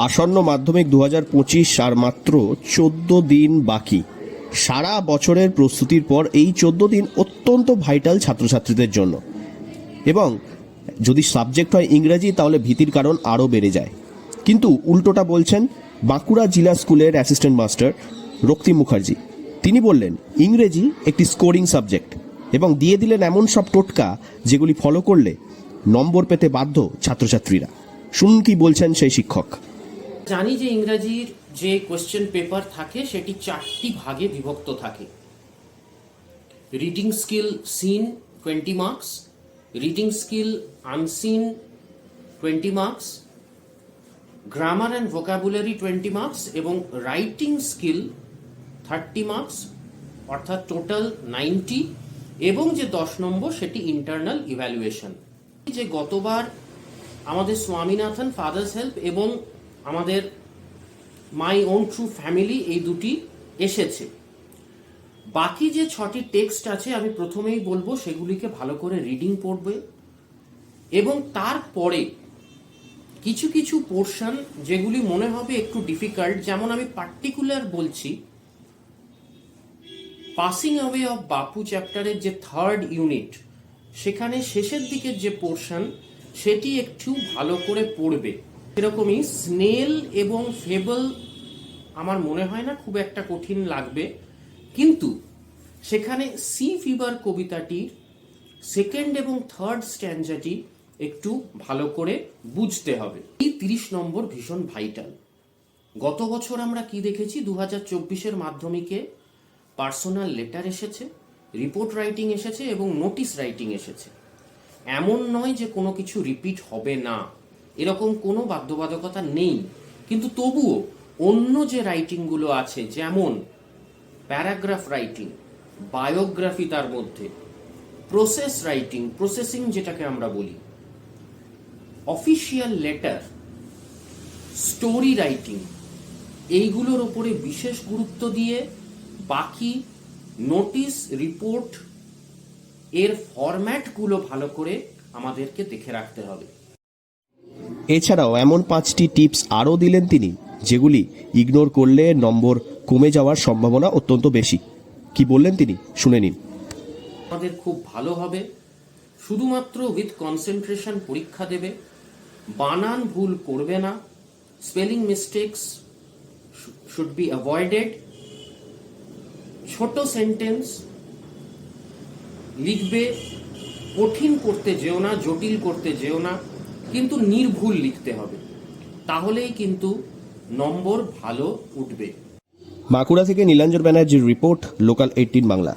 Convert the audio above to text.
আসন্ন মাধ্যমিক 2025 আর মাত্র 14 দিন বাকি। সারা বছরের প্রস্তুতির পর এই 14 দিন অত্যন্ত ভাইটাল ছাত্রছাত্রীদের জন্য। এবং যদি সাবজেক্ট হয় ইংরেজি, তাহলে ভীতির কারণ আরও বেড়ে যায়। কিন্তু উল্টোটা বলছেন বাঁকুড়া জেলা স্কুলের অ্যাসিস্ট্যান্ট মাস্টার রক্তিম মুখার্জি। তিনি বললেন ইংরেজি একটি স্কোরিং সাবজেক্ট এবং দিয়ে দিলেন এমন সব টোটকা যেগুলি ফলো করলে নম্বর পেতে বাধ্য ছাত্রছাত্রীরা। শুনুন কি বলছেন সেই শিক্ষক। জানি যে ইংরাজির যে কোয়েশ্চেন পেপার থাকে সেটি 4টি ভাগে বিভক্ত থাকে। Reading skill seen 20 marks, reading skill unseen 20 marks, grammar and vocabulary 20 marks এবং রাইটিং স্কিল 30 মার্কস, অর্থাৎ টোটাল 90, এবং যে 10 নম্বর সেটি ইন্টারনাল ইভ্যালুয়েশন। যে গতবার আমাদের স্বামীনাথন ফাদার্স হেল্প এবং আমাদের মাই ওন ট্রু ফ্যামিলি এই দুটি এসেছে। বাকি যে 6টি টেক্সট আছে আমি প্রথমেই বলবো সেগুলিকে ভালো করে রিডিং পড়বে এবং তারপরে কিছু কিছু পোর্শন যেগুলি মনে হবে একটু ডিফিকাল্ট, যেমন আমি পার্টিকুলার বলছি পাসিং অ্যাওয়ে অফ বাপু চ্যাপ্টারের যে 3rd ইউনিট, সেখানে শেষের দিকের যে পোর্শন সেটি একটু ভালো করে পড়বে। এরকমই স্নেল এবং ফেবল আমার মনে হয় না খুব একটা কঠিন লাগবে, কিন্তু সেখানে সি ফিভার কবিতাটির 2nd এবং 3rd স্ট্যান্জাটি একটু ভালো করে বুঝতে হবে। এই 30 নম্বর ভীষণ ভাইটাল। গত বছর আমরা কি দেখেছি, 2024-এর মাধ্যমিকে পার্সোনাল লেটার এসেছে, রিপোর্ট রাইটিং এসেছে এবং নোটিশ রাইটিং এসেছে। এমন নয় যে কোনো কিছু রিপিট হবে না, এরকম কোনো বাধ্যবাধকতা নেই, কিন্তু তবুও অন্য যে রাইটিংগুলো আছে, যেমন প্যারাগ্রাফ রাইটিং, বায়োগ্রাফি, তার মধ্যে প্রসেস রাইটিং, প্রসেসিং যেটাকে আমরা বলি, অফিসিয়াল লেটার, স্টোরি রাইটিং, এইগুলোর উপরে বিশেষ গুরুত্ব দিয়ে বাকি নোটিশ, রিপোর্ট এর ফরম্যাটগুলো ভালো করে আমাদেরকে দেখে রাখতে হবে। এছাড়াও এমন 5টি টিপস আরও দিলেন তিনি, যেগুলি ইগনোর করলে নম্বর কমে যাওয়ার সম্ভাবনা অত্যন্ত বেশি। কি বললেন তিনি, শুনে নিন। আমাদের খুব ভালো হবে, শুধুমাত্র উইথ কনসেন্ট্রেশন পরীক্ষা দেবে, বানান ভুল করবে না, spelling mistakes should be avoided, ছোট সেন্টেন্স লিখবে, কঠিন করতে যেও না, জটিল করতে যেও না, কিন্তু নির্ভুল লিখতে হবে, তাহলেই কিন্তু নম্বর ভালো উঠবে। বাঁকুড়া থেকে নীলাঞ্জন ব্যানার্জির রিপোর্ট, লোকাল 18 বাংলা।